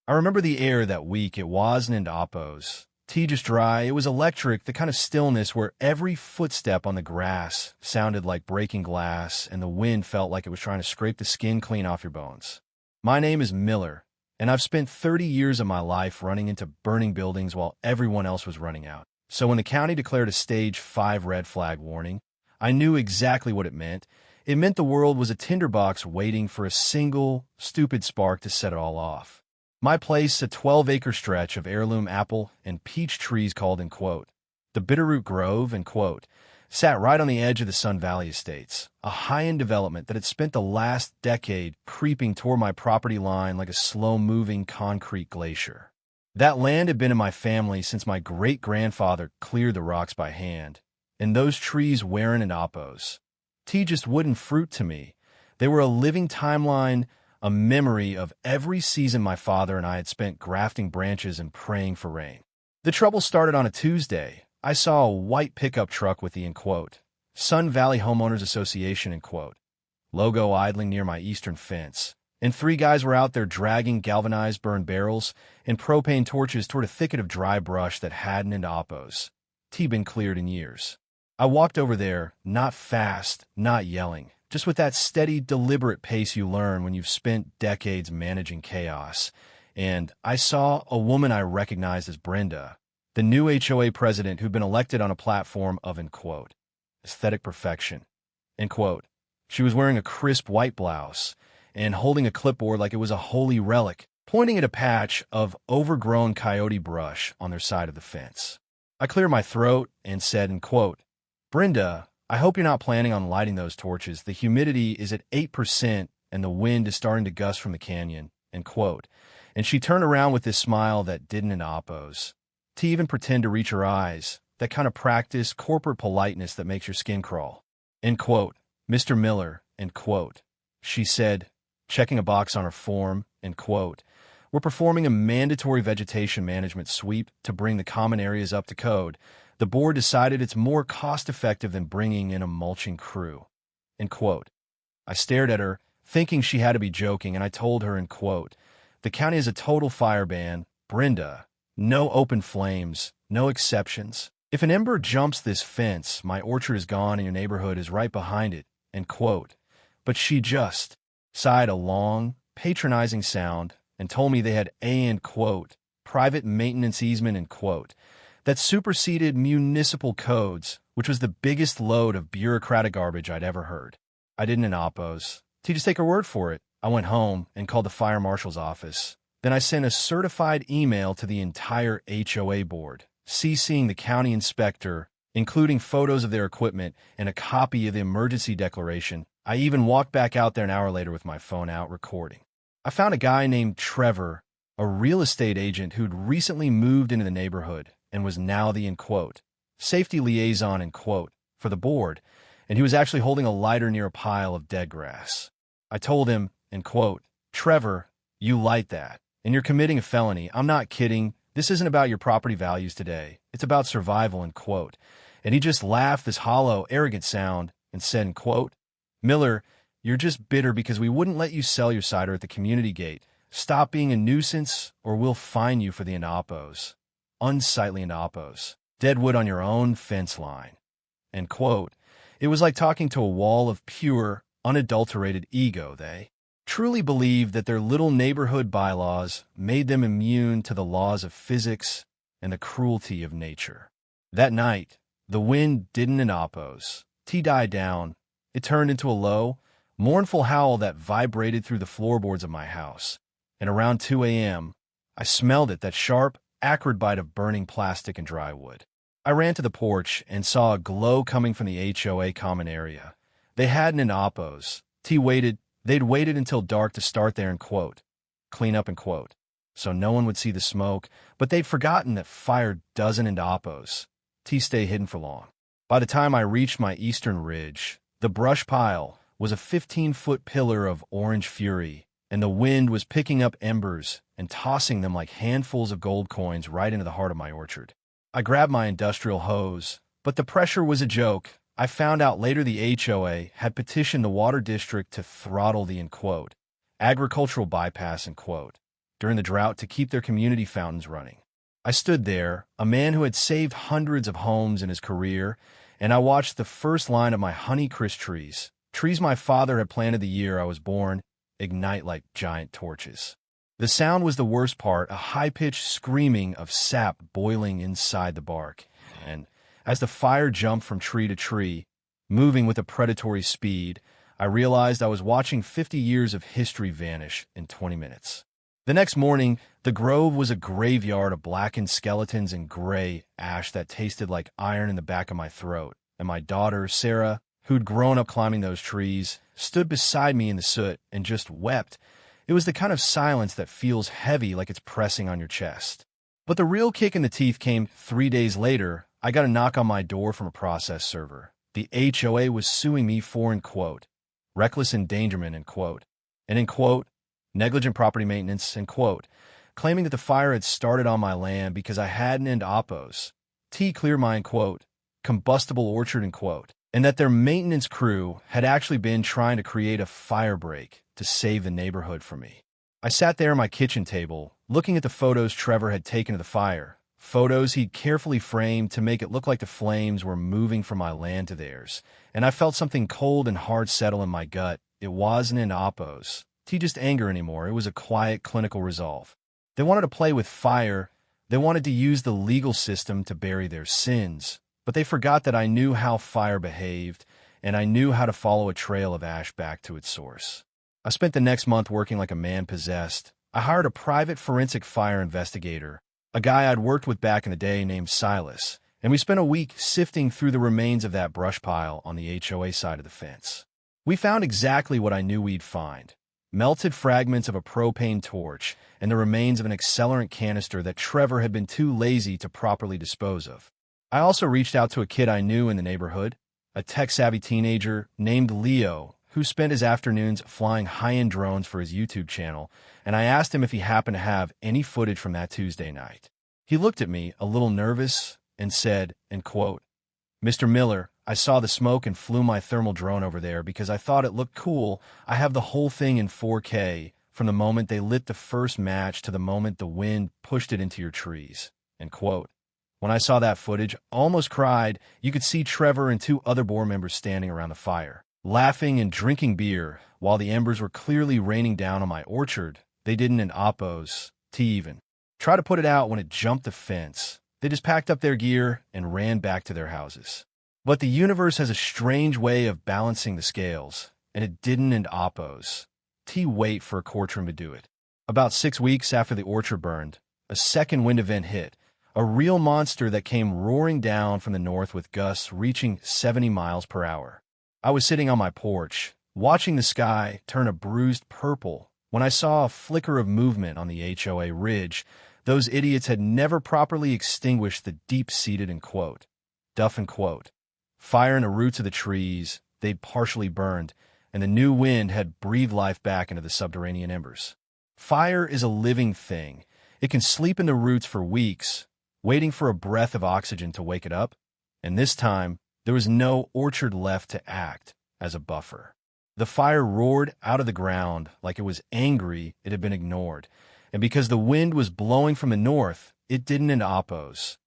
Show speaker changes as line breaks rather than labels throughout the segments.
I remember the air that week. It wasn't in Oppos. Tea just dry. It was electric, the kind of stillness where every footstep on the grass sounded like breaking glass and the wind felt like it was trying to scrape the skin clean off your bones. My name is Miller, and I've spent 30 years of my life running into burning buildings while everyone else was running out. So when the county declared a Stage 5 red flag warning, I knew exactly what it meant. It meant the world was a tinderbox waiting for a single, stupid spark to set it all off. My place, a 12-acre stretch of heirloom apple and peach trees called, in quote, the Bitterroot Grove, in quote, sat right on the edge of the Sun Valley Estates, a high-end development that had spent the last decade creeping toward my property line like a slow-moving concrete glacier. That land had been in my family since my great-grandfather cleared the rocks by hand, and those trees weren't in Oppos. Tea just wouldn't fruit to me. They were a living timeline, a memory of every season my father and I had spent grafting branches and praying for rain. The trouble started on a Tuesday. I saw a white pickup truck with the, in quote, Sun Valley Homeowners Association, in quote, logo idling near my eastern fence, and 3 guys were out there dragging galvanized burned barrels and propane torches toward a thicket of dry brush that hadn't into Oppos. Tea been cleared in years. I walked over there, not fast, not yelling, just with that steady, deliberate pace you learn when you've spent decades managing chaos. And I saw a woman I recognized as Brenda, the new HOA president who'd been elected on a platform of, in quote, aesthetic perfection, end quote. She was wearing a crisp white blouse and holding a clipboard like it was a holy relic, pointing at a patch of overgrown coyote brush on their side of the fence. I cleared my throat and said, in quote, Brenda, I hope you're not planning on lighting those torches. The humidity is at 8% and the wind is starting to gust from the canyon, end quote. And she turned around with this smile that didn't in Oppos. To even pretend to reach her eyes, that kind of practice, corporate politeness that makes your skin crawl. End quote. Mr. Miller, end quote. She said, checking a box on her form, end quote. We're performing a mandatory vegetation management sweep to bring the common areas up to code. The board decided it's more cost-effective than bringing in a mulching crew, end quote. I stared at her, thinking she had to be joking, and I told her, end quote, the county has a total fire ban. Brenda, no open flames, no exceptions. If an ember jumps this fence, my orchard is gone and your neighborhood is right behind it, end quote. But she just sighed a long, patronizing sound and told me they had a, end quote, private maintenance easement, end quote, that superseded municipal codes, which was the biggest load of bureaucratic garbage I'd ever heard. I didn't in Oppos. To just take her word for it, I went home and called the fire marshal's office. Then I sent a certified email to the entire HOA board, CCing the county inspector, including photos of their equipment and a copy of the emergency declaration. I even walked back out there an hour later with my phone out recording. I found a guy named Trevor, a real estate agent who'd recently moved into the neighborhood and was now the, in quote, safety liaison, in quote, for the board, and he was actually holding a lighter near a pile of dead grass. I told him, in quote, Trevor, you light that, and you're committing a felony. I'm not kidding. This isn't about your property values today. It's about survival, end quote. And he just laughed this hollow, arrogant sound and said, in quote, Miller, you're just bitter because we wouldn't let you sell your cider at the community gate. Stop being a nuisance or we'll fine you for the Oppos. Unsightly Oppos. Dead wood on your own fence line. End quote. It was like talking to a wall of pure, unadulterated ego. They truly believed that their little neighborhood bylaws made them immune to the laws of physics and the cruelty of nature. That night, the wind didn't in Oppos. Tea died down. It turned into a low, mournful howl that vibrated through the floorboards of my house. And around 2 a.m., I smelled it, that sharp, acrid bite of burning plastic and dry wood. I ran to the porch and saw a glow coming from the HOA common area. They hadn't in Oppos. They'd waited until dark to start there, in quote, clean up, end quote, so no one would see the smoke, but they'd forgotten that fire doesn't in Oppos. Tea stay hidden for long. By the time I reached my eastern ridge, the brush pile was a 15-foot pillar of orange fury, and the wind was picking up embers and tossing them like handfuls of gold coins right into the heart of my orchard. I grabbed my industrial hose, but the pressure was a joke. I found out later the HOA had petitioned the water district to throttle the, end quote, agricultural bypass, end quote, during the drought to keep their community fountains running. I stood there, a man who had saved hundreds of homes in his career, and I watched the first line of my Honeycrisp trees my father had planted the year I was born, ignite like giant torches. The sound was the worst part, a high-pitched screaming of sap boiling inside the bark. And as the fire jumped from tree to tree, moving with a predatory speed, I realized I was watching 50 years of history vanish in 20 minutes. The next morning, the grove was a graveyard of blackened skeletons and gray ash that tasted like iron in the back of my throat, and my daughter, Sarah, who'd grown up climbing those trees, stood beside me in the soot and just wept. It was the kind of silence that feels heavy, like it's pressing on your chest. But the real kick in the teeth came 3 days later. I got a knock on my door from a process server. The HOA was suing me for, in quote, reckless endangerment, in quote, and in quote, negligent property maintenance, in quote, claiming that the fire had started on my land because I hadn't end oppos, clear my, in quote, combustible orchard, in quote, and that their maintenance crew had actually been trying to create a fire break to save the neighborhood from me. I sat there at my kitchen table, looking at the photos Trevor had taken of the fire, photos he'd carefully framed to make it look like the flames were moving from my land to theirs, and I felt something cold and hard settle in my gut. It wasn't an oppos, just anger anymore. It was a quiet, clinical resolve. They wanted to play with fire. They wanted to use the legal system to bury their sins, but they forgot that I knew how fire behaved, and I knew how to follow a trail of ash back to its source. I spent the next month working like a man possessed. I hired a private forensic fire investigator, a guy I'd worked with back in the day named Silas, and we spent a week sifting through the remains of that brush pile on the HOA side of the fence. We found exactly what I knew we'd find: melted fragments of a propane torch and the remains of an accelerant canister that Trevor had been too lazy to properly dispose of. I also reached out to a kid I knew in the neighborhood, a tech-savvy teenager named Leo, who spent his afternoons flying high-end drones for his YouTube channel, and I asked him if he happened to have any footage from that Tuesday night. He looked at me, a little nervous, and said, and quote, "Mr. Miller, I saw the smoke and flew my thermal drone over there because I thought it looked cool. I have the whole thing in 4K, from the moment they lit the first match to the moment the wind pushed it into your trees." End quote. When I saw that footage, I almost cried. You could see Trevor and 2 other board members standing around the fire, laughing and drinking beer, while the embers were clearly raining down on my orchard. They didn't in oppos, even try to put it out when it jumped the fence. They just packed up their gear and ran back to their houses. But the universe has a strange way of balancing the scales, and it didn't in oppos. Wait for a courtroom to do it. About 6 weeks after the orchard burned, a second wind event hit, a real monster that came roaring down from the north with gusts reaching 70 miles per hour. I was sitting on my porch, watching the sky turn a bruised purple, when I saw a flicker of movement on the HOA ridge. Those idiots had never properly extinguished the deep-seated, in quote, duff, in quote, fire in the roots of the trees. They'd partially burned, and the new wind had breathed life back into the subterranean embers. Fire is a living thing. It can sleep in the roots for weeks, waiting for a breath of oxygen to wake it up, and this time, there was no orchard left to act as a buffer. The fire roared out of the ground like it was angry it had been ignored, and because the wind was blowing from the north, it didn't in oppos.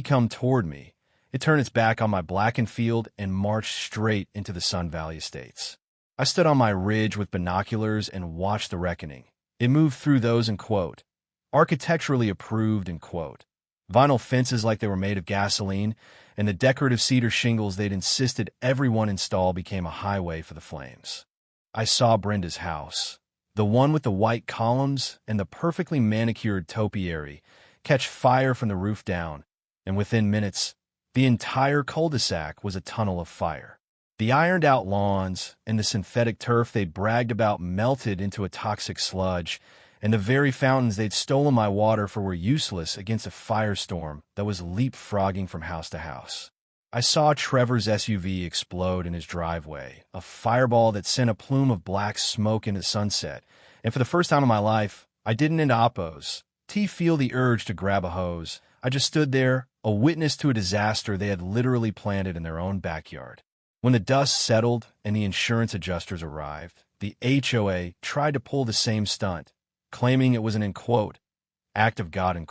Come toward me. It turned its back on my blackened field and marched straight into the Sun Valley estates. I stood on my ridge with binoculars and watched the reckoning. It moved through those, in quote, architecturally approved, in quote, vinyl fences like they were made of gasoline, and the decorative cedar shingles they'd insisted everyone install became a highway for the flames. I saw Brenda's house, the one with the white columns and the perfectly manicured topiary, catch fire from the roof down, and within minutes, the entire cul-de-sac was a tunnel of fire. The ironed-out lawns and the synthetic turf they'd bragged about melted into a toxic sludge, and the very fountains they'd stolen my water for were useless against a firestorm that was leapfrogging from house to house. I saw Trevor's SUV explode in his driveway, a fireball that sent a plume of black smoke into the sunset, and for the first time in my life, I didn't in oppos, feel the urge to grab a hose. I just stood there, a witness to a disaster they had literally planted in their own backyard. When the dust settled and the insurance adjusters arrived, the HOA tried to pull the same stunt. claiming it was an, act of God,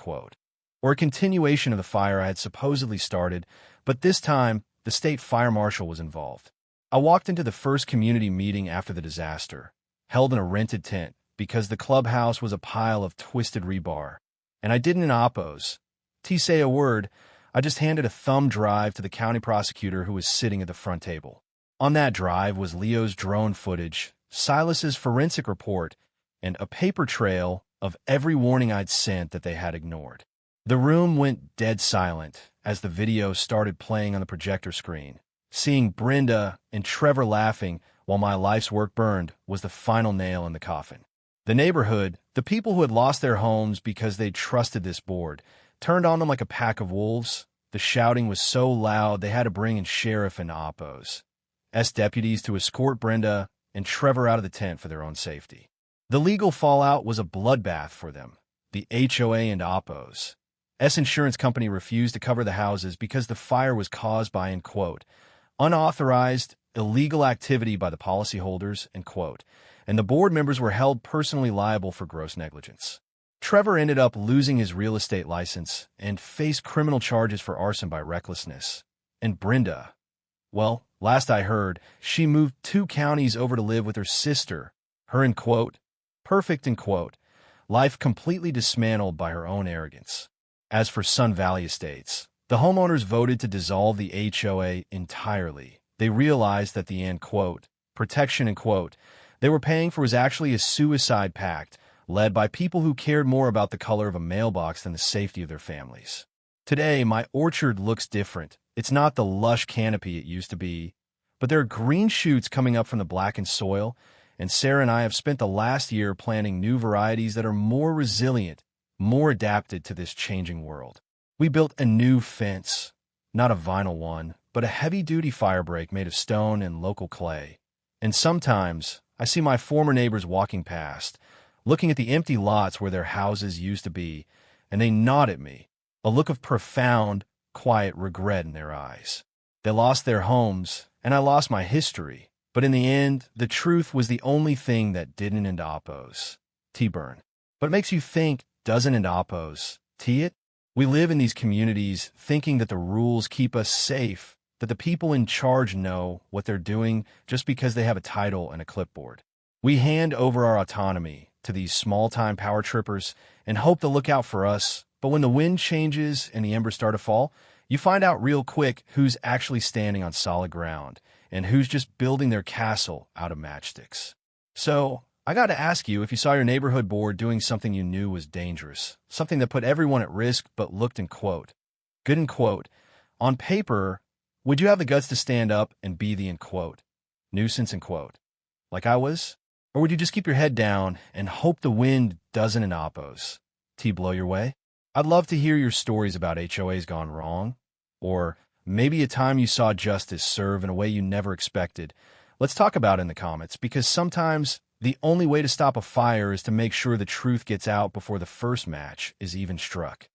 or a continuation of the fire I had supposedly started, but this time, the state fire marshal was involved. I walked into the first community meeting after the disaster, held in a rented tent, because the clubhouse was a pile of twisted rebar. And I didn't oppose. Say a word, I just handed a thumb drive to the county prosecutor who was sitting at the front table. On that drive was Leo's drone footage, Silas's forensic report, and a paper trail of every warning I'd sent that they had ignored. The room went dead silent as the video started playing on the projector screen. Seeing Brenda and Trevor laughing while my life's work burned was the final nail in the coffin. The neighborhood, the people who had lost their homes because they'd trusted this board, turned on them like a pack of wolves. The shouting was so loud they had to bring in sheriff and oppos, deputies to escort Brenda and Trevor out of the tent for their own safety. The legal fallout was a bloodbath for them. The HOA and oppos. Insurance company refused to cover the houses because the fire was caused by, unauthorized, illegal activity by the policyholders, and the board members were held personally liable for gross negligence. Trevor ended up losing his real estate license and faced criminal charges for arson by recklessness. And Brenda, well, last I heard, she moved 2 counties over to live with her sister, her, perfect, life completely dismantled by her own arrogance. As for Sun Valley Estates, the homeowners voted to dissolve the HOA entirely. They realized that the, protection, they were paying for was actually a suicide pact led by people who cared more about the color of a mailbox than the safety of their families. Today, my orchard looks different. It's not the lush canopy it used to be, but there are green shoots coming up from the blackened soil, and Sarah and I have spent the last year planting new varieties that are more resilient, more adapted to this changing world. We built a new fence, not a vinyl one, but a heavy-duty fire break made of stone and local clay. And sometimes, I see my former neighbors walking past, looking at the empty lots where their houses used to be, and they nod at me, a look of profound, quiet regret in their eyes. They lost their homes, and I lost my history, but in the end, the truth was the only thing that didn't end oppose. Burn. But it makes you think, doesn't end oppose it? We live in these communities thinking that the rules keep us safe, that the people in charge know what they're doing just because they have a title and a clipboard. We hand over our autonomy to these small-time power trippers and hope they'll look out for us, but when the wind changes and the embers start to fall, you find out real quick who's actually standing on solid ground and who's just building their castle out of matchsticks. So, I got to ask you if you saw your neighborhood board doing something you knew was dangerous, something that put everyone at risk but looked, good, on paper, would you have the guts to stand up and be the, nuisance, like I was? Or would you just keep your head down and hope the wind doesn't oppose? Blow your way? I'd love to hear your stories about HOAs gone wrong, or maybe a time you saw justice serve in a way you never expected. Let's talk about it in the comments, because sometimes the only way to stop a fire is to make sure the truth gets out before the first match is even struck.